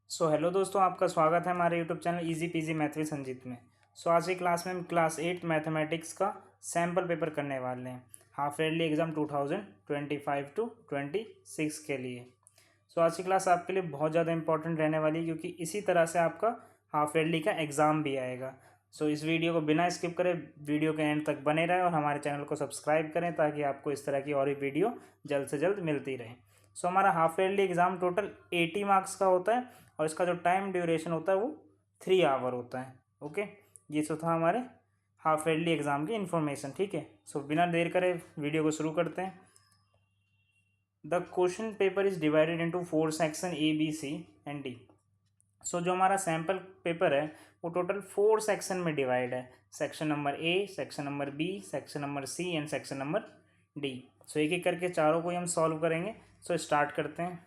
Hello दोस्तों, आपका स्वागत है हमारे YouTube channel easy PG math with Sanjeet में। आज की क्लास में हम क्लास 8 मैथमेटिक्स का सैम्पल पेपर करने वाले हैं हाफ ईयरली एग्ज़ाम 2025 टू 26 के लिए। आज की क्लास आपके लिए बहुत ज़्यादा इंपॉर्टेंट रहने वाली है क्योंकि इसी तरह से आपका हाफ ईयरली का एग्ज़ाम भी आएगा। इस वीडियो को बिना स्किप करें वीडियो के एंड तक बने रहें और हमारे चैनल को सब्सक्राइब करें ताकि आपको इस तरह की और भी वीडियो जल्द से जल्द मिलती रहे। हमारा half yearly exam total 80 marks का होता है और इसका जो टाइम ड्यूरेशन होता है वो 3 आवर होता है। ओके, ये था हमारे हाफ ईयरली एग्ज़ाम की इन्फॉर्मेशन। ठीक है, बिना देर करे वीडियो को शुरू करते हैं। The question paper is divided into 4 section A B C and D। जो हमारा सैम्पल पेपर है वो टोटल 4 सेक्शन में डिवाइड है। Section number A, section number B, section number C and section number D। एक एक करके चारों को ही हम सॉल्व करेंगे। स्टार्ट करते हैं।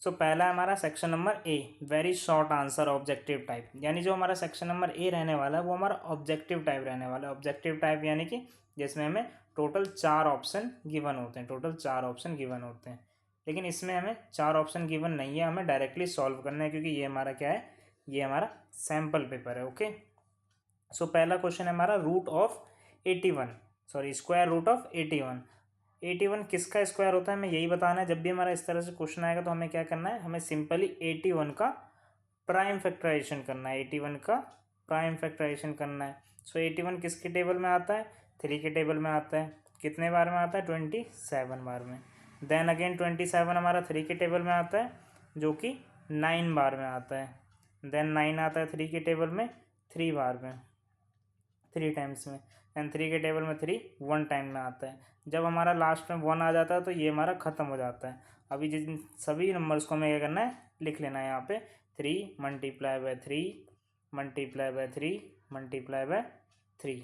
पहला है हमारा section number A, very short answer objective type. यानी जो हमारा सेक्शन नंबर ए रहने वाला है वो हमारा ऑब्जेक्टिव टाइप रहने वाला है। ऑब्जेक्टिव टाइप यानी कि जिसमें हमें टोटल 4 ऑप्शन गिवन होते हैं। टोटल 4 ऑप्शन गिवन होते हैं, लेकिन इसमें हमें 4 ऑप्शन गिवन नहीं है, हमें डायरेक्टली सॉल्व करना है क्योंकि ये हमारा क्या है, ये हमारा सैम्पल पेपर है। ओके, पहला क्वेश्चन है हमारा root of 81, sorry square root of 81। 81 किसका स्क्वायर होता है हमें यही बताना है। जब भी हमारा इस तरह से क्वेश्चन आएगा तो हमें क्या करना है, हमें सिंपली 81 का प्राइम फैक्टराइजेशन करना है। 81 का प्राइम फैक्टराइजेशन करना है। 81 किसके टेबल में आता है, 3 के टेबल में आता है। कितने बार में आता है, 27 बार में। देन अगेन 27 हमारा 3 के टेबल में आता है जो कि 9 बार में आता है। देन 9 आता है 3 के टेबल में 3 बार में, 3 टाइम्स में। एंड 3 के टेबल में 3 1 टाइम में आता है। जब हमारा लास्ट में 1 आ जाता है तो ये हमारा ख़त्म हो जाता है। अभी जिन सभी नंबर्स को हमें क्या करना है, लिख लेना है यहाँ पे। 3 multiply by 3 multiply by 3 multiply by 3।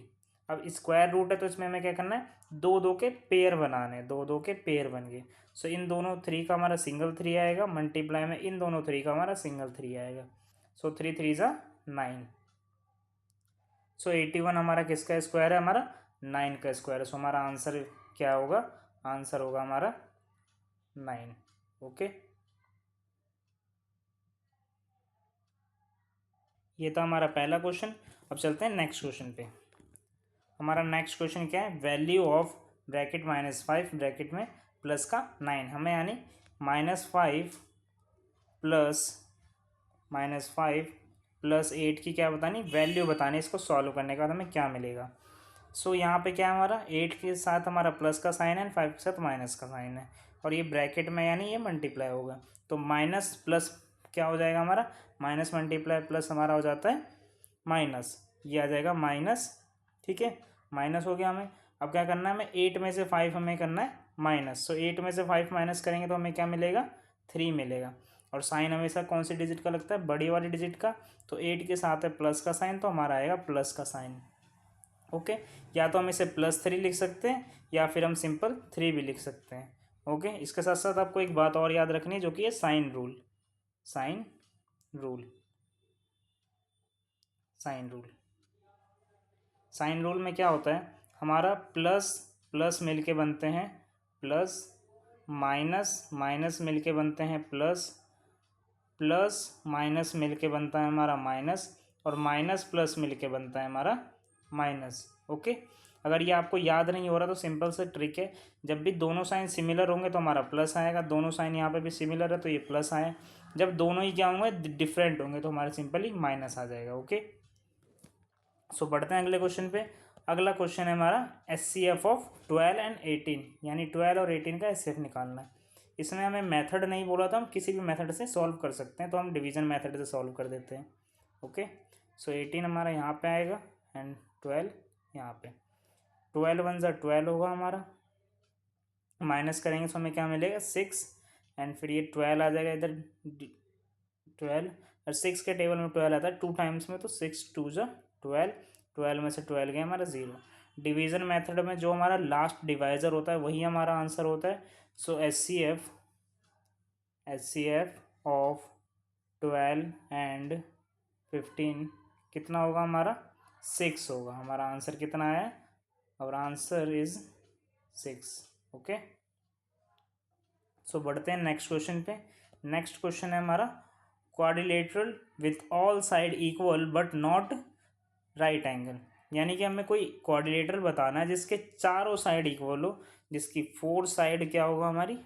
अब स्क्वायर रूट है तो इसमें हमें क्या करना है, 2 2 के पेयर बनाने हैं। 2 2 के पेयर बन गए। इन दोनों 3 का हमारा सिंगल 3 आएगा, मल्टीप्लाई में इन दोनों 3 का हमारा सिंगल 3 आएगा। 3 3 ज़ा 9। 81 हमारा किसका स्क्वायर है, हमारा 9 का स्क्वायर है। हमारा आंसर क्या होगा, आंसर होगा हमारा 9। ओके, ये था हमारा पहला क्वेश्चन। अब चलते हैं नेक्स्ट क्वेश्चन पे। हमारा नेक्स्ट क्वेश्चन क्या है, वैल्यू ऑफ ब्रैकेट -5 ब्रैकेट में प्लस का 9। हमें यानी -5 प्लस 8 की क्या बतानी, वैल्यू बतानी। इसको सॉल्व करने के बाद हमें क्या मिलेगा। यहाँ पे क्या है, हमारा 8 के साथ हमारा प्लस का साइन है, 5 के साथ माइनस का साइन है, और ये ब्रैकेट में यानी ये मल्टीप्लाई होगा। तो माइनस प्लस क्या हो जाएगा हमारा, माइनस मल्टीप्लाई प्लस हमारा हो जाता है माइनस, ये आ जाएगा माइनस। ठीक है, माइनस हो गया। हमें अब क्या करना है, हमें 8 में से 5 हमें करना है माइनस। 8 में से 5 माइनस करेंगे तो हमें क्या मिलेगा, 3 मिलेगा। और साइन हमेशा कौन सी डिजिट का लगता है, बड़ी वाली डिजिट का। तो 8 के साथ है प्लस का साइन तो हमारा आएगा प्लस का साइन। ओके, या तो हम इसे +3 लिख सकते हैं या फिर हम सिंपल 3 भी लिख सकते हैं। ओके, इसके साथ साथ आपको एक बात और याद रखनी है जो कि है sine rule. Sine rule, sine rule, sine rule में क्या होता है, हमारा प्लस प्लस मिलके बनते हैं प्लस, माइनस माइनस मिलके बनते हैं प्लस, प्लस माइनस मिलके बनता है हमारा माइनस, और माइनस प्लस मिलके बनता है हमारा माइनस। ओके, अगर ये आपको याद नहीं हो रहा तो सिंपल से ट्रिक है, जब भी दोनों साइन सिमिलर होंगे तो हमारा प्लस आएगा। दोनों साइन यहाँ पे भी सिमिलर है तो ये प्लस आए। जब दोनों ही क्या होंगे, डिफरेंट होंगे तो हमारा सिंपली माइनस आ जाएगा। ओके, बढ़ते हैं अगले क्वेश्चन पे। अगला क्वेश्चन है हमारा HCF ऑफ 12 एंड 18, यानी 12 और 18 का HCF निकालना है। इसमें हमें मेथड नहीं बोला था, हम किसी भी मेथड से सॉल्व कर सकते हैं, तो हम डिवीजन मेथड से सॉल्व कर देते हैं। ओके, 18 हमारा यहाँ पे आएगा एंड 12 यहाँ पे। 12 1 ज़ा 12 होगा हमारा, माइनस करेंगे तो हमें क्या मिलेगा 6, एंड फिर ये 12 आ जाएगा इधर 12, और 6 के टेबल में 12 आता है 2 टाइम्स में, तो 6 2 ज़ा 12, 12 में से 12 गया हमारा 0। डिवीज़न मेथड में जो हमारा लास्ट डिवाइज़र होता है वही हमारा आंसर होता है। HCF ऑफ 12 एंड 15 कितना होगा हमारा, 6 होगा। हमारा आंसर कितना है, और आंसर इज 6। ओके, बढ़ते हैं नेक्स्ट क्वेश्चन पे। नेक्स्ट क्वेश्चन है हमारा quadrilateral with all side equal but not right angle, यानी कि हमें कोई क्वाड्रिलेटरल बताना है जिसके चारों साइड इक्वल हो, जिसकी फोर साइड क्या होगा हमारी,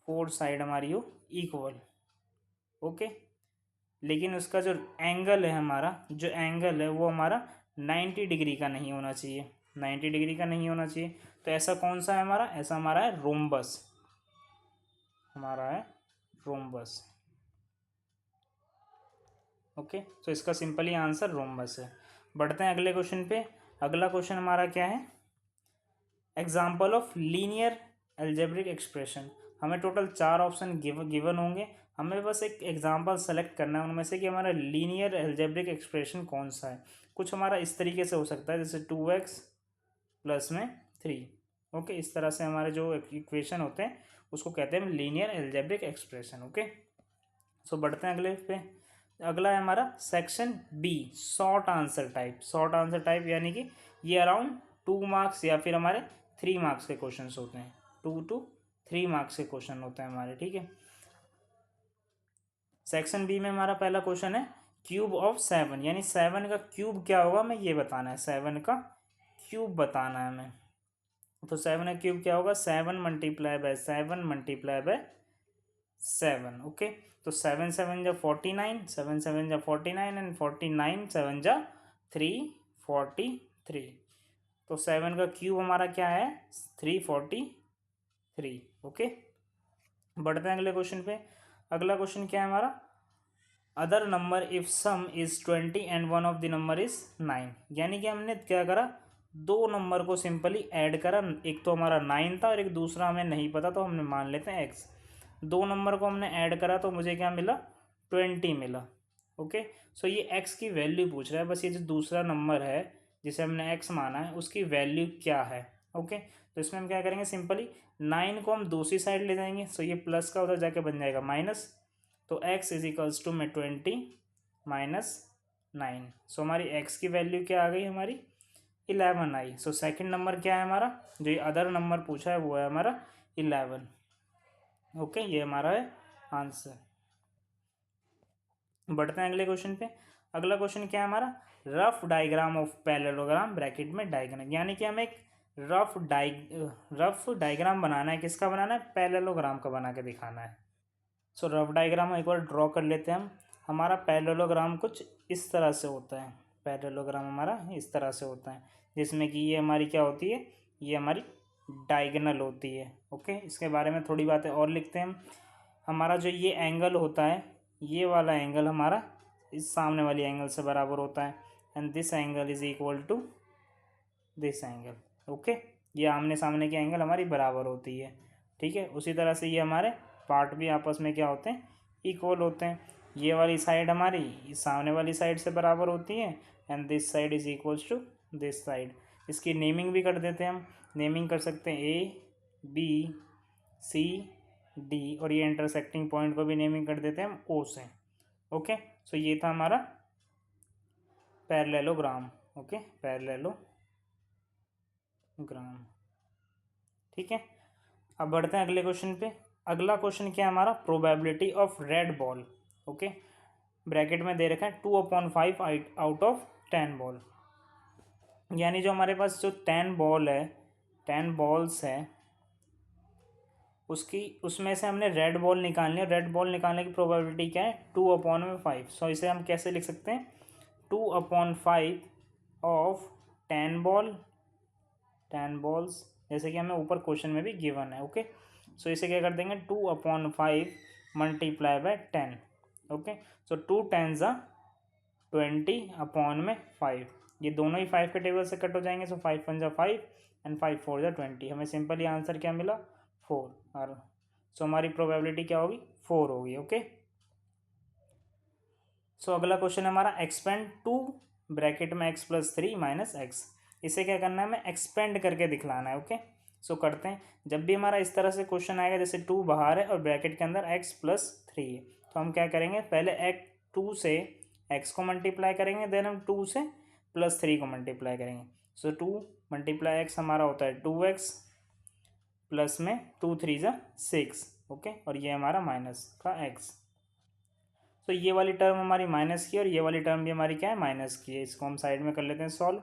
फोर साइड हमारी हो इक्वल। ओके, लेकिन उसका जो एंगल है हमारा, जो एंगल है वो हमारा 90 डिग्री का नहीं होना चाहिए, 90 डिग्री का नहीं होना चाहिए। तो ऐसा कौन सा है हमारा, ऐसा हमारा है रोम्बस, हमारा है रोम्बस। ओके, तो इसका सिंपली आंसर रोम्बस है। बढ़ते हैं अगले क्वेश्चन पे। अगला क्वेश्चन हमारा क्या है, example of linear algebraic expression. हमें टोटल 4 ऑप्शन गिवन होंगे, हमें बस एक एग्जाम्पल सेलेक्ट करना है उनमें से कि हमारा लीनियर एल्जेब्रिक एक्सप्रेशन कौन सा है। कुछ हमारा इस तरीके से हो सकता है जैसे 2x प्लस में 3। ओके, इस तरह से हमारे जो इक्वेशन होते हैं उसको कहते हैं linear algebraic expression. Okay, so बढ़ते हैं अगले पे। अगला है हमारा section B, short answer type. Short answer type यानी कि ये अराउंड 2 मार्क्स या फिर हमारे 3 मार्क्स के क्वेश्चन होते हैं, 2 to 3 मार्क्स के क्वेश्चन होते हैं हमारे। ठीक है, सेक्शन बी में हमारा पहला क्वेश्चन है क्यूब ऑफ 7, यानी 7 का क्यूब क्या होगा हमें ये बताना है, 7 का क्यूब बताना है हमें। तो 7 का क्यूब क्या होगा, 7 multiply by 7 multiply by 7। Okay, तो 7 7 जा 49, 7 7 जा 49 एंड 49 7 जा 343। तो 7 का क्यूब हमारा क्या है, 343। ओके, बढ़ते हैं अगले क्वेश्चन पे। अगला क्वेश्चन क्या है हमारा, other number if some is 20 and one of the number is 9। यानी कि हमने क्या करा, दो नंबर को सिंपली ऐड करा, एक तो हमारा 9 था और एक दूसरा हमें नहीं पता, तो हमने मान लेते हैं x। दो नंबर को हमने ऐड करा तो मुझे क्या मिला, 20 मिला। ओके, सो ये x की वैल्यू पूछ रहा है, बस ये जो दूसरा नंबर है जिसे हमने x माना है उसकी वैल्यू क्या है। ओके, तो इसमें हम क्या करेंगे, सिंपली 9 को हम दूसरी साइड ले जाएंगे, सो ये प्लस का उधर जाके बन जाएगा माइनस, तो x इज इक्वल्स टू में 20 माइनस 9। सो हमारी x की वैल्यू क्या आ गई हमारी, 11 आई। सो सेकंड नंबर क्या है हमारा, जो ये अदर नंबर पूछा है वो है हमारा 11। ओके, ये हमारा है आंसर। बढ़ते हैं अगले क्वेश्चन पे। अगला क्वेश्चन क्या है हमारा, rough diagram of parallelogram bracket में डायग्राम, यानी कि हमें एक रफ डायग्राम बनाना है, किसका बनाना है, पैरेललोग्राम का बना के दिखाना है। सो रफ डायग्राम एक बार ड्रॉ कर लेते हैं हम। हमारा पैरेललोग्राम कुछ इस तरह से होता है, पैरेललोग्राम हमारा इस तरह से होता है, जिसमें कि ये हमारी क्या होती है, ये हमारी डायगोनल होती है। ओके, इसके बारे में थोड़ी बातें और लिखते हैं हम। हमारा जो ये एंगल होता है, ये वाला एंगल हमारा इस सामने वाली एंगल से बराबर होता है, and this angle is equal to this angle. Okay, ये आमने सामने की एंगल हमारी बराबर होती है। ठीक है, उसी तरह से ये हमारे पार्ट भी आपस में क्या होते हैं, इक्वल होते हैं। ये वाली साइड हमारी इस सामने वाली साइड से बराबर होती है, and this side is equals to this side. इसकी नेमिंग भी कर देते हैं हम, नेमिंग कर सकते हैं ABCD, और ये इंटरसेक्टिंग पॉइंट को भी नेमिंग कर देते हैं हम O से। ओके, सो ये था हमारा पैरेललोग्राम। Okay, parallelogram. ठीक है, अब बढ़ते हैं अगले क्वेश्चन पे। अगला क्वेश्चन क्या है हमारा, probability of red ball. Okay, bracket में दे रखा है 2/5 आउट ऑफ 10 बॉल, यानी जो हमारे पास जो 10 बॉल है, 10 बॉल्स है, उसमें से हमने रेड बॉल निकालनी है। रेड बॉल निकालने की प्रोबेबिलिटी क्या है, 2/5। सो इसे हम कैसे लिख सकते हैं, 2/5 ऑफ 10 बॉल, 10 बॉल्स, जैसे कि हमें ऊपर क्वेश्चन में भी गिवन है। ओके, सो इसे क्या कर देंगे, 2/5 मल्टीप्लाई बाय 10। ओके, सो 2 10 ज़ा 20/5, ये दोनों ही 5 के टेबल से कट हो जाएंगे, सो 5 1 ज़ा 5 एंड 5 4 ज़ा 20। हमें सिंपली आंसर क्या मिला, 4। और सो हमारी प्रोबेबिलिटी क्या होगी, 4 होगी। ओके, सो अगला क्वेश्चन हमारा एक्सपेंड 2 ब्रैकेट में x+3 माइनस एक्स। इसे क्या करना है, हमें एक्सपेंड करके दिखलाना है। ओके, सो करते हैं। जब भी हमारा इस तरह से क्वेश्चन आएगा, जैसे 2 बाहर है और ब्रैकेट के अंदर x+3 है, तो हम क्या करेंगे, पहले 2 से x को मल्टीप्लाई करेंगे, देन हम 2 से +3 को मल्टीप्लाई करेंगे। सो 2 × x हमारा होता है 2x, प्लस में 2 3 ज़ा 6। ओके, और ये हमारा माइनस का x। तो ये वाली टर्म हमारी माइनस की और ये वाली टर्म भी हमारी क्या है, माइनस की है। इसको हम साइड में कर लेते हैं सॉल्व।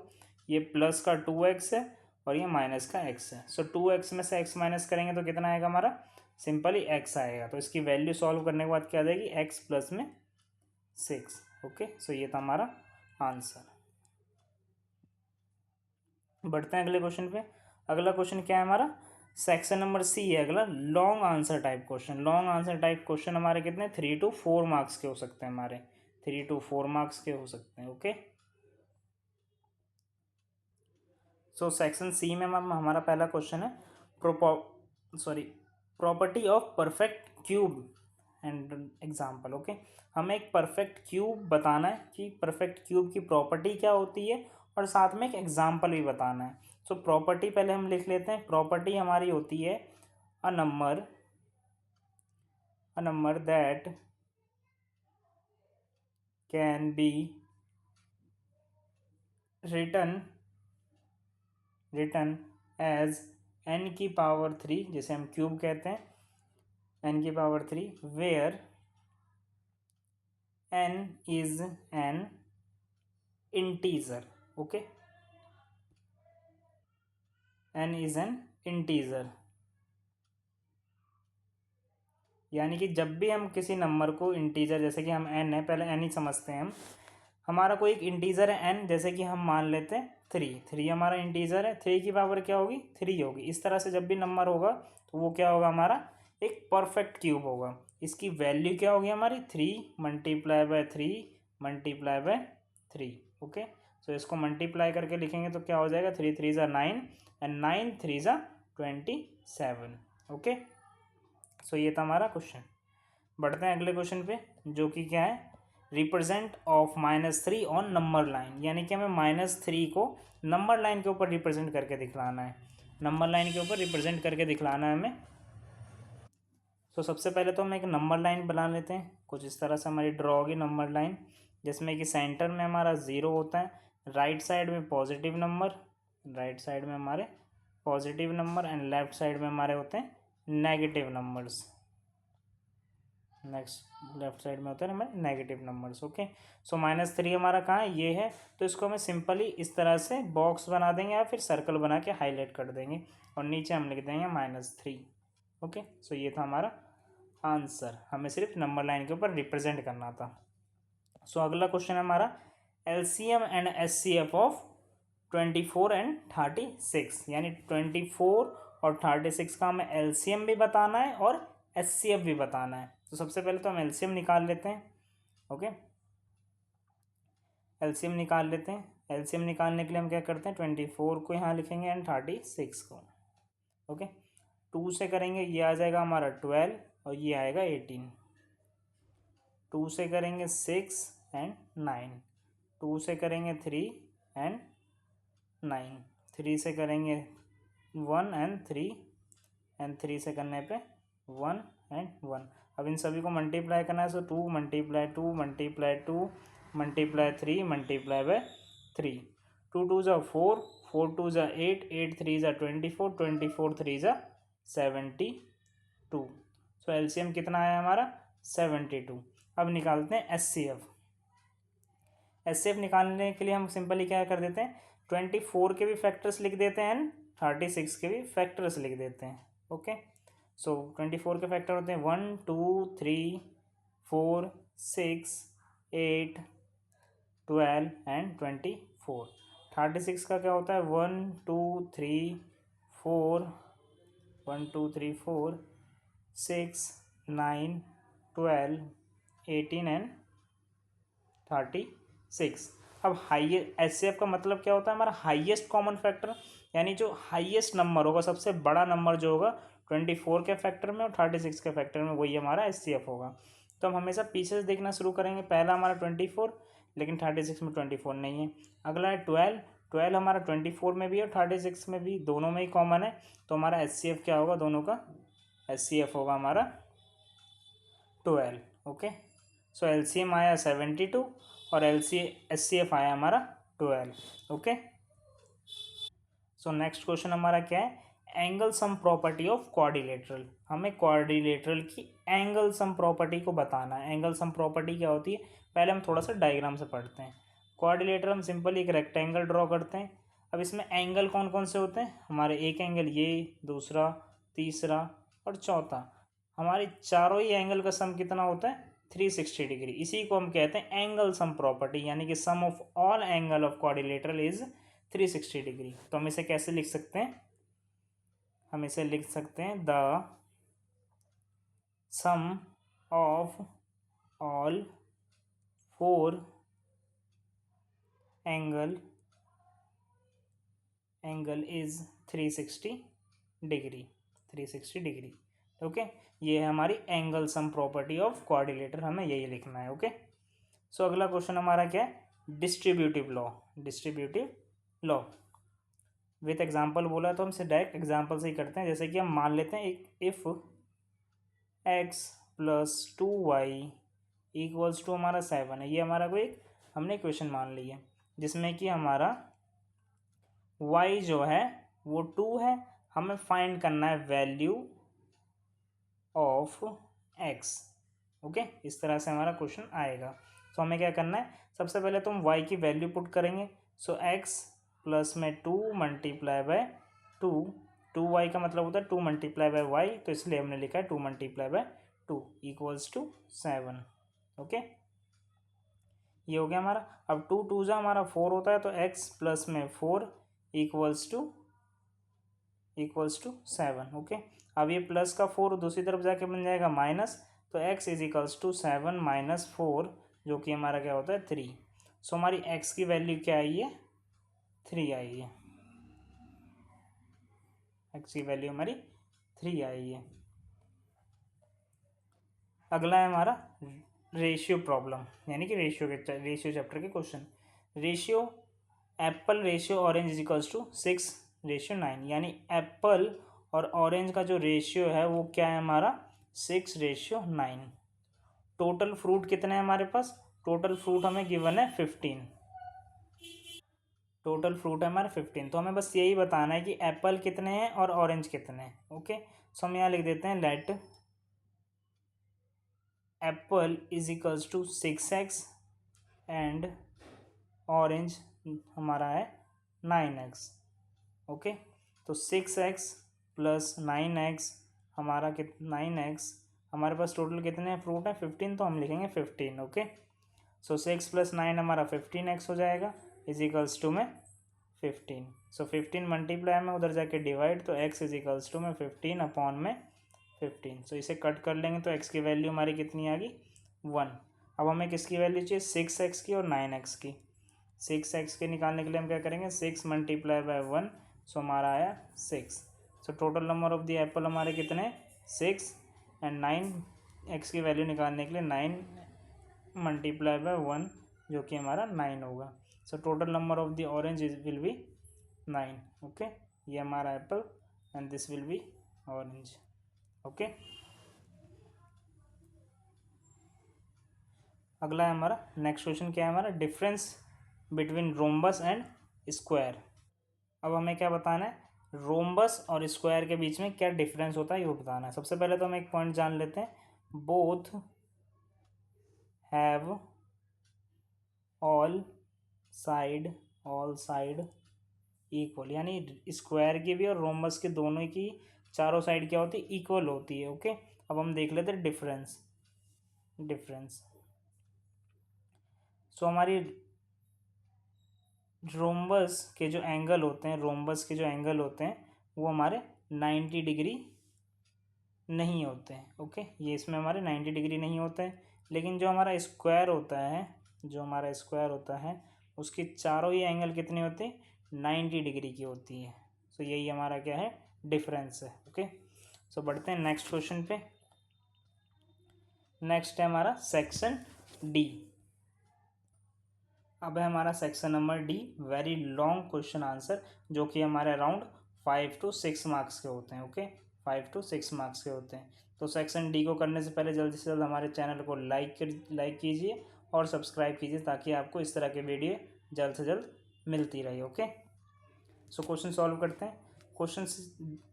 ये प्लस का 2x है और ये माइनस का x है। सो 2x में से x माइनस करेंगे तो कितना आएगा हमारा, सिंपली x आएगा। तो इसकी वैल्यू सॉल्व करने के बाद क्या आ जाएगी, x प्लस में 6। ओके, सो ये था हमारा आंसर। बढ़ते हैं अगले क्वेश्चन पे। अगला क्वेश्चन क्या है हमारा, सेक्शन नंबर सी है अगला, long answer type question. Long answer type question हमारे कितने, 3 to 4 मार्क्स के हो सकते हैं हमारे, 3 to 4 मार्क्स के हो सकते हैं। ओके, सो सेक्शन सी में हमारा पहला क्वेश्चन है property of perfect cube and example. Okay, हमें एक परफेक्ट क्यूब बताना है कि परफेक्ट क्यूब की प्रॉपर्टी क्या होती है और साथ में एक एग्जाम्पल भी बताना है। सो प्रॉपर्टी पहले हम लिख लेते हैं। प्रॉपर्टी हमारी होती है a number that can be written as n की पावर 3, जैसे हम क्यूब कहते हैं, n की power 3, where n is an integer। Okay, n is an integer, यानी कि जब भी हम किसी नंबर को इंटीजर, जैसे कि हम n है, पहले n ही समझते हैं हम, हमारा कोई एक इंटीजर है n, जैसे कि हम मान लेते हैं 3 हमारा इंटीजर है, 3 की पावर क्या होगी, 3 होगी। इस तरह से जब भी नंबर होगा तो वो क्या होगा हमारा, एक परफेक्ट क्यूब होगा। इसकी वैल्यू क्या होगी हमारी, 3 × 3 × 3। ओके, सो इसको मल्टीप्लाई करके लिखेंगे तो क्या हो जाएगा, 3 3 ज़ा 9 एंड 9 3 ज़ा 27। ओके, सो ये था हमारा क्वेश्चन। बढ़ते हैं अगले क्वेश्चन पे, जो कि क्या है, represent of -3 on number line. यानी कि हमें -3 को नंबर लाइन के ऊपर रिप्रेजेंट करके दिखलाना है, नंबर लाइन के ऊपर रिप्रेजेंट करके दिखलाना है हमें। तो सबसे पहले तो हम एक नंबर लाइन बना लेते हैं। कुछ इस तरह से हमारी ड्रॉ होगी नंबर लाइन, जिसमें कि सेंटर में हमारा 0 होता है, राइट साइड में पॉजिटिव नंबर, राइट साइड में हमारे positive number and left side में हमारे होते हैं negative numbers. Next left side में होता है हमारे नेगेटिव नंबर्स। ओके, सो -3 हमारा कहाँ है, ये है। तो इसको हमें सिंपली इस तरह से बॉक्स बना देंगे या फिर सर्कल बना के हाईलाइट कर देंगे और नीचे हम लिख देंगे -3। ओके, सो ये था हमारा आंसर। हमें सिर्फ नंबर लाइन के ऊपर रिप्रेजेंट करना था। सो अगला क्वेश्चन है हमारा, LCM and SCF of 24 and 36। यानी 24 और 36 का हमें LCM भी बताना है और SCF भी बताना है। तो सबसे पहले तो हम LCM निकाल लेते हैं। ओके, LCM निकाल लेते हैं। LCM निकालने के लिए हम क्या करते हैं, 24 को यहाँ लिखेंगे एंड 36 को। ओके, 2 से करेंगे, ये आ जाएगा हमारा 12 और ये आएगा 18। 2 से करेंगे 6 एंड 9। 2 से करेंगे 3 एंड 9। 3 से करेंगे 1 एंड 3 एंड 3 से करने पे 1 एंड 1। अब इन सभी को मल्टीप्लाई करना है। सो 2 × 2 × 2 × 3 मल्टीप्लाई बाय 3। 2 2 ज़ा 4, 4 2 ज़ा 8, 8 3 ज़ा 24, 24 3 ज़ा 72। सो LCM कितना आया हमारा, 72। अब निकालते हैं SCF। SCF निकालने के लिए हम सिंपली क्या कर देते हैं, 24 के भी फैक्टर्स लिख देते हैं एंड 36 के भी फैक्टर्स लिख देते हैं। ओके, सो 24 के फैक्टर होते हैं 1 2 3 4 6 8 12 एंड 24। 36 का क्या होता है, 1 2 3 4 1 2 3 4 6 9 12 18 एंड 36। अब हाईएस्ट SCF का मतलब क्या होता है, हमारा हाईएस्ट कॉमन फैक्टर, यानी जो हाईएस्ट नंबर होगा, सबसे बड़ा नंबर जो होगा 24 के फैक्टर में और 36 के फैक्टर में, वही हमारा SCF होगा। तो हम हमेशा पीछे से देखना शुरू करेंगे। पहला हमारा 24, लेकिन 36 में 24 नहीं है। अगला है 12, 12 हमारा 24 में भी है और 36 में भी, दोनों में ही कॉमन है। तो हमारा SCF क्या होगा, दोनों का SCF होगा हमारा 12। ओके, सो LCM आया 72 और SCF आया हमारा 12। ओके, सो नेक्स्ट क्वेश्चन हमारा क्या है, angle sum property of quadrilateral, हमें क्वाड्रिलेटरल की एंगल सम प्रॉपर्टी को बताना है। एंगल सम प्रॉपर्टी क्या होती है, पहले हम थोड़ा सा डायग्राम से पढ़ते हैं। क्वाड्रिलेटरल हम सिंपली एक रेक्टेंगल ड्रॉ करते हैं। अब इसमें एंगल कौन कौन से होते हैं हमारे, एक एंगल ये, दूसरा, तीसरा और चौथा। हमारे चारों ही एंगल का सम कितना होता है, 360 डिग्री। इसी को हम कहते हैं एंगल सम प्रॉपर्टी, यानी कि sum of all angle of quadrilateral is 360 degree. तो हम इसे कैसे लिख सकते हैं, हम इसे लिख सकते हैं the sum of all four angle is 360 degree, 360 degree. Okay, ये है हमारी angle sum property of quadrilateral, हमें यही लिखना है। ओके, सो अगला क्वेश्चन हमारा क्या है, distributive law. Distributive law with example बोला तो हम इसे डायरेक्ट एग्जाम्पल से ही करते हैं। जैसे कि हम मान लेते हैं एक if x plus 2y equals to हमारा 7 है। ये हमारा कोई हमने इक्वेशन मान ली है जिसमें कि हमारा y जो है वो 2 है। हमें फाइंड करना है वैल्यू ऑफ x। ओके, इस तरह से हमारा क्वेश्चन आएगा। तो हमें क्या करना है, सबसे पहले तो हम y की वैल्यू पुट करेंगे। सो x प्लस में 2 मल्टीप्लाई बाय 2y का मतलब होता है 2 मल्टीप्लाई बाय वाई, तो इसलिए हमने लिखा है 2 multiply by 2 equals to 7। Okay, ये हो गया हमारा। अब 2 2 जा हमारा 4 होता है, तो x प्लस में 4 इक्वल्स टू 7। ओके, अब ये प्लस का 4 दूसरी तरफ जाके बन जाएगा माइनस, तो x is equals to 7 minus 4, जो कि हमारा क्या होता है 3। सो हमारी x की वैल्यू क्या आई है, 3 आई है। x की वैल्यू हमारी 3 आई है। अगला है हमारा रेशियो प्रॉब्लम, यानी कि रेशियो चैप्टर के question. Ratio apple ratio orange is equals to 6:9, यानी एप्पल और ऑरेंज का जो रेशियो है वो क्या है हमारा 6:9। टोटल फ्रूट कितने हैं हमारे पास, टोटल फ्रूट हमें गिवन है 15। टोटल फ्रूट है हमारे 15, तो हमें बस यही बताना है कि एप्पल कितने हैं और ऑरेंज कितने हैं। ओके, सो हम यहाँ लिख देते हैं let apple is equals to 6x and orange हमारा है 9x। ओके, तो 6x प्लस 9x हमारा 9x, हमारे पास टोटल कितने फ्रूट हैं 15, तो हम लिखेंगे 15। ओके, सो 6 प्लस 9 हमारा 15x हो जाएगा इज इक्वल्स टू में 15। सो 15 मल्टीप्लाई में उधर जाके डिवाइड, तो x इज इक्वल्स टू में 15 अपॉन में 15। सो इसे कट कर लेंगे तो x की वैल्यू हमारी कितनी आ गई 1। अब हमें किसकी वैल्यू चाहिए 6x की और 9x की। 6x के निकालने के लिए हम क्या करेंगे 6 मल्टीप्लाई बाय 1, सो हमारा आया 6। So total number of the Apple हमारे कितने 6 एंड 9x की वैल्यू निकालने के लिए 9 मल्टीप्लाई बाय 1, जो कि हमारा 9 होगा। So total number of the orange will be 9। Okay, ये हमारा Apple and this will be orange. Okay, अगला है हमारा नेक्स्ट क्वेश्चन क्या है हमारा, difference between rhombus and square. अब हमें क्या बताना है, रोम्बस और स्क्वायर के बीच में क्या डिफरेंस होता है ये बताना है। सबसे पहले तो हम एक पॉइंट जान लेते हैं, both have all side equal, यानी स्क्वायर की भी और रोम्बस के दोनों की चारों साइड क्या होती है इक्वल होती है। ओके, अब हम देख लेते हैं डिफरेंस। सो हमारी रोम्बस के जो एंगल होते हैं वो हमारे 90 डिग्री नहीं होते हैं। ओके, ये इसमें हमारे 90 डिग्री नहीं होते हैं, लेकिन जो हमारा स्क्वायर होता है उसके चारों ही एंगल कितने होते हैं 90 डिग्री की होती है। सो यही हमारा क्या है डिफरेंस है। ओके, सो बढ़ते हैं नेक्स्ट क्वेश्चन पे। नेक्स्ट है हमारा सेक्शन डी। अब है हमारा section number D, very long question answer, जो कि हमारे अराउंड 5 to 6 मार्क्स के होते हैं। ओके, 5 to 6 मार्क्स के होते हैं। तो सेक्शन डी को करने से पहले जल्दी से जल्द हमारे चैनल को लाइक कीजिए और सब्सक्राइब कीजिए, ताकि आपको इस तरह के वीडियो जल्द से जल्द मिलती रहे। ओके, सो क्वेश्चन सॉल्व करते हैं। क्वेश्चन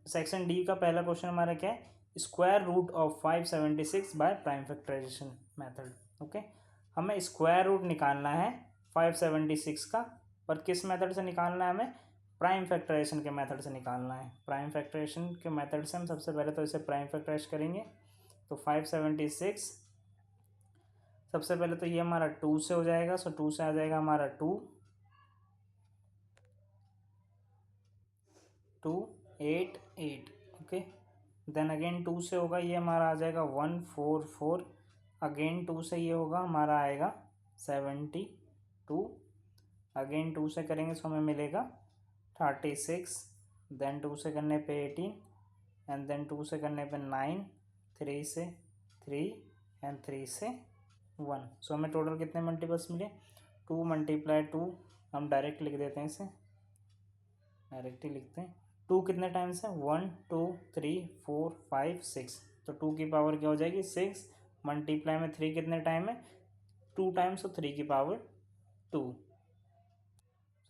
सेक्शन डी का पहला क्वेश्चन हमारा क्या है, square root of 576 by prime factorization method. Okay, हमें स्क्वायर रूट निकालना है 576 का, पर किस मेथड से निकालना है हमें, प्राइम फैक्टराइजेशन के मेथड से निकालना है। प्राइम फैक्टराइजेशन के मेथड से हम सबसे पहले तो इसे प्राइम फैक्टराइज करेंगे। तो 576 सबसे पहले तो ये हमारा 2 से हो जाएगा, सो 2 से आ जाएगा हमारा 2 2 8 8। ओके, देन अगेन 2 से होगा, ये हमारा आ जाएगा 1 4 4। अगेन 2 से ये होगा, हमारा आएगा 72। अगेन 2 से करेंगे तो हमें मिलेगा 36। देन 2 से करने पे 18 एंड देन 2 से करने पे 9, 3 से 3 एंड 3 से 1। सो हमें टोटल कितने मल्टीपल्स मिले, 2 मल्टीप्लाई 2, हम डायरेक्ट लिख देते हैं, इसे डायरेक्ट ही लिखते हैं। 2 कितने टाइम्स है, 1 2 3 4 5 6, तो 2 की पावर क्या हो जाएगी 6, मल्टीप्लाई में 3 कितने टाइम है 2 टाइम्स, तो 3 की पावर 2।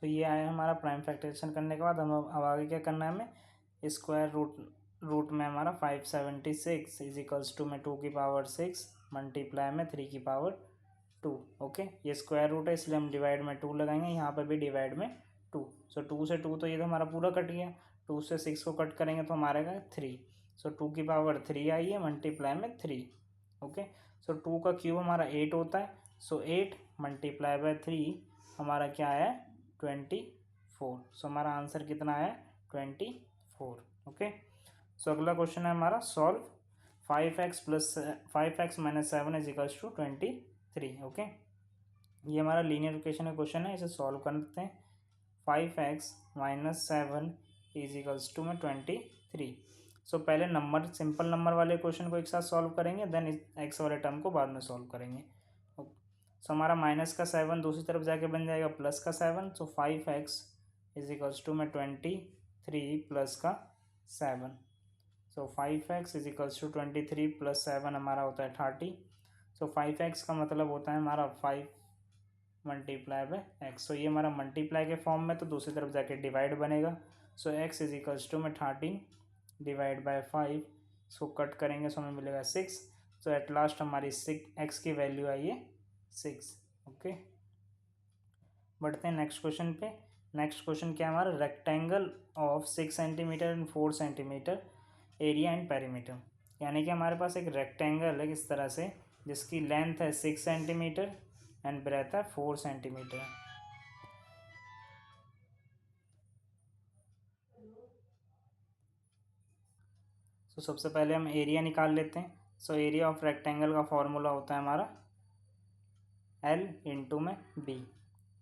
तो ये आया हमारा प्राइम फैक्टराइजेशन करने के बाद। हम अब आगे क्या करना है हमें, स्क्वायर रूट में हमारा 576 इज इक्वल्स टू में 2 की पावर 6 मल्टीप्लाई में 3 की पावर 2। ओके, ये स्क्वायर रूट है इसलिए हम डिवाइड में 2 लगाएंगे, यहाँ पर भी डिवाइड में 2। सो 2 से 2 तो ये तो हमारा पूरा कट गया, 2 से 6 को कट करेंगे तो हमारे का 3। सो 2 की पावर 3 आई है मल्टीप्लाई में 3। ओके, सो 2 का क्यूब हमारा 8 होता है, सो 8 मल्टीप्लाई बाय 3 हमारा क्या आया 24। सो हमारा आंसर कितना आया 24। ओके, सो अगला क्वेश्चन है हमारा solve 5x minus 7 is equals to 23। Okay, ये हमारा लीनियर इक्वेशन का क्वेश्चन है, इसे सॉल्व करते हैं। 5x minus 7 is equals to में 23। सो पहले नंबर, सिंपल नंबर वाले क्वेश्चन को एक साथ सॉल्व करेंगे, देन एक्स वाले टर्म को बाद में सॉल्व करेंगे। सो हमारा माइनस का 7 दूसरी तरफ जाके बन जाएगा प्लस का 7। So 5x is equals to में 23 प्लस का 7। So 5x is equals to 23 plus 7 हमारा होता है 30। सो 5x का मतलब होता है हमारा 5 मल्टीप्लाई बाय एक्स। सो ये हमारा मल्टीप्लाई के फॉर्म में, तो दूसरी तरफ जाके डिवाइड बनेगा। सो x इज इक्वल्स टू में 13 डिवाइड बाय 5, इसको कट करेंगे सो हमें मिलेगा 6। सो एट लास्ट हमारी x की वैल्यू आई है 6। ओके, बढ़ते हैं नेक्स्ट क्वेश्चन पे। नेक्स्ट क्वेश्चन क्या है हमारा, rectangle of 6 centimetre and 4 centimetre area and perimeter. यानी कि हमारे पास एक रेक्टेंगल है इस तरह से, जिसकी लेंथ है 6 सेंटीमीटर एंड ब्रेथ है 4 सेंटीमीटर। तो सबसे पहले हम एरिया निकाल लेते हैं। सो एरिया ऑफ रेक्टेंगल का फॉर्मूला होता है हमारा L इंटू में B।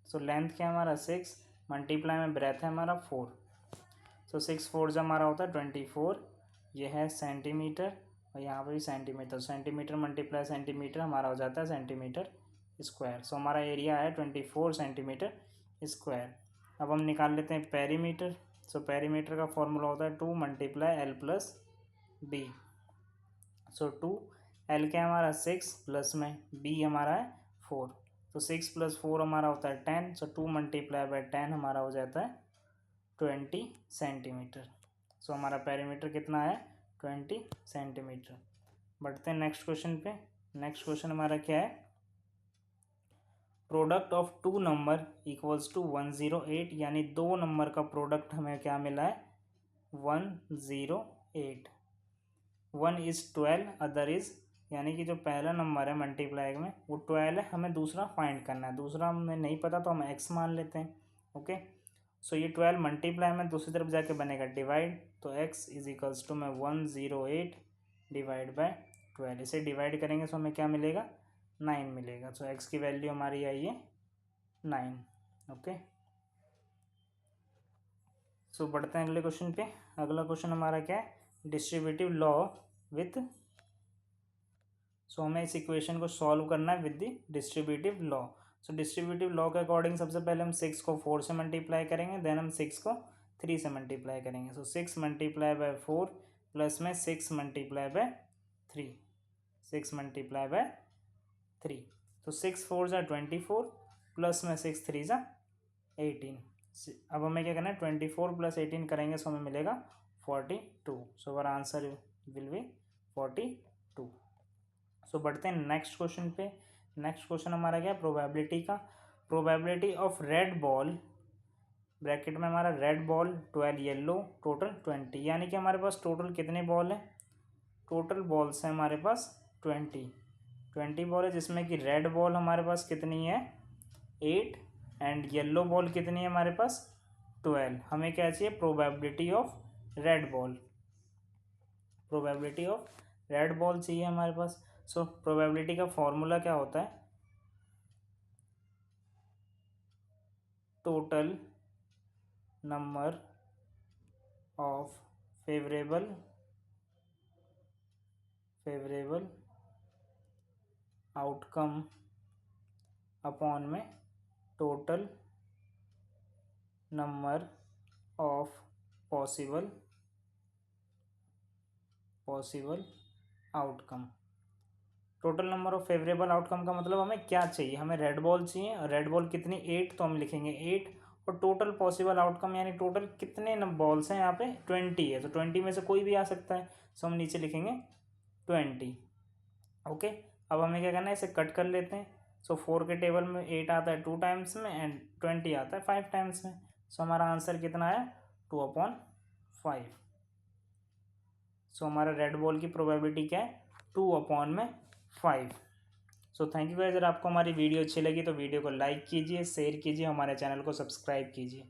सो लेंथ क्या है हमारा 6 मल्टीप्लाई में ब्रेथ है हमारा 4। सो 6 4 जो हमारा होता है 24, ये है सेंटीमीटर और यहाँ पर भी सेंटीमीटर। सेंटीमीटर मल्टीप्लाई सेंटीमीटर हमारा हो जाता है सेंटीमीटर स्क्वायर। सो हमारा एरिया है 24 सेंटीमीटर स्क्वायर। अब हम निकाल लेते हैं पेरीमीटर। सो पेरीमीटर का फॉर्मूला होता है 2 मल्टीप्लाई L प्लस B। सो 2 L क्या हमारा 6 प्लस में B हमारा है 4। तो 6 प्लस 4 हमारा होता है 10। सो 2 मल्टीप्लाई बाय 10 हमारा हो जाता है 20 सेंटीमीटर। सो हमारा पेरीमीटर कितना है 20 सेंटीमीटर। बढ़ते हैं नेक्स्ट क्वेश्चन पे। नेक्स्ट क्वेश्चन हमारा क्या है, product of 2 number equals to 108। यानी 2 नंबर का प्रोडक्ट हमें क्या मिला है 108। 1 इज़ 12 अदर इज़, यानी कि जो पहला नंबर है मल्टीप्लाई में वो 12 है, हमें दूसरा फाइंड करना है। दूसरा हमें नहीं पता तो हम x मान लेते हैं। ओके, सो ये 12 मल्टीप्लाई में दूसरी तरफ जाके बनेगा डिवाइड, तो x इज इक्वल्स टू में 108 डिवाइड बाय 12। इसे डिवाइड करेंगे तो हमें क्या मिलेगा 9 मिलेगा। सो x की वैल्यू हमारी आई है 9। ओके, सो बढ़ते हैं अगले क्वेश्चन पे। अगला क्वेश्चन हमारा क्या है, डिस्ट्रीब्यूटिव लॉ विथ। सो हमें इस इक्वेशन को सॉल्व करना है with the distributive law. So distributive law के अकॉर्डिंग सबसे पहले हम 6 को 4 से मल्टीप्लाई करेंगे, देन हम 6 को 3 से मल्टीप्लाई करेंगे। सो 6 मल्टीप्लाई बाय 4 प्लस में 6 मल्टीप्लाई बाय 3, 6 मल्टीप्लाई बाय 3। तो 6 4 ज़ा 24 प्लस में 6 3 ज़ा 18। अब हमें क्या करना है, 24 + 18 करेंगे सो हमें मिलेगा 42। सो हमारा आंसर विल बी 42। सो बढ़ते हैं नेक्स्ट क्वेश्चन पे। नेक्स्ट क्वेश्चन हमारा क्या है, प्रोबेबिलिटी का। Probability of red ball, bracket में हमारा रेड बॉल 12, येलो टोटल 20, यानी कि हमारे पास टोटल कितने बॉल हैं, टोटल बॉल्स हैं हमारे पास 20 बॉल है, जिसमें कि रेड बॉल हमारे पास कितनी है 8 एंड येलो बॉल कितनी है हमारे पास 12। हमें क्या चाहिए, probability of red ball, probability of red ball चाहिए हमारे पास। सो प्रोबेबिलिटी का फॉर्मूला क्या होता है, total number of favourable outcome upon में total number of possible outcome. Total number of favourable outcome का मतलब हमें क्या चाहिए, हमें रेड बॉल चाहिए, और रेड बॉल कितनी 8, तो हम लिखेंगे 8, और टोटल पॉसिबल आउटकम यानी टोटल कितने बॉल्स हैं यहाँ पे 20 है, तो 20 में से कोई भी आ सकता है, सो हम नीचे लिखेंगे 20। ओके, अब हमें क्या करना है, इसे कट कर लेते हैं। सो 4 के टेबल में 8 आता है 2 टाइम्स में एंड 20 आता है 5 टाइम्स में, सो हमारा आंसर कितना आया 2/5। सो हमारा रेड बॉल की प्रोबेबिलिटी क्या है 2/5। सो थैंक यू गाइस, अगर आपको हमारी वीडियो अच्छी लगी तो वीडियो को लाइक कीजिए, शेयर कीजिए, हमारे चैनल को सब्सक्राइब कीजिए।